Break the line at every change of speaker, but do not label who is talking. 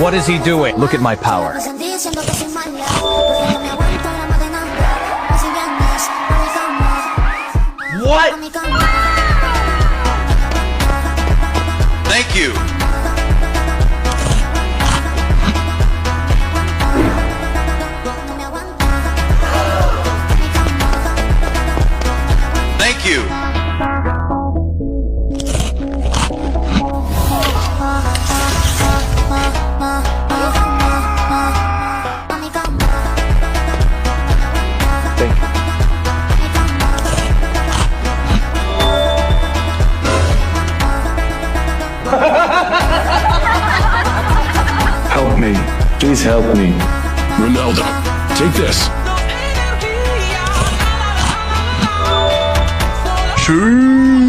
What is he doing? Look at my power.
What? Thank you. Thank you.
Thank you.
Help me. Please help me.
Ronaldo, take this. Shoo!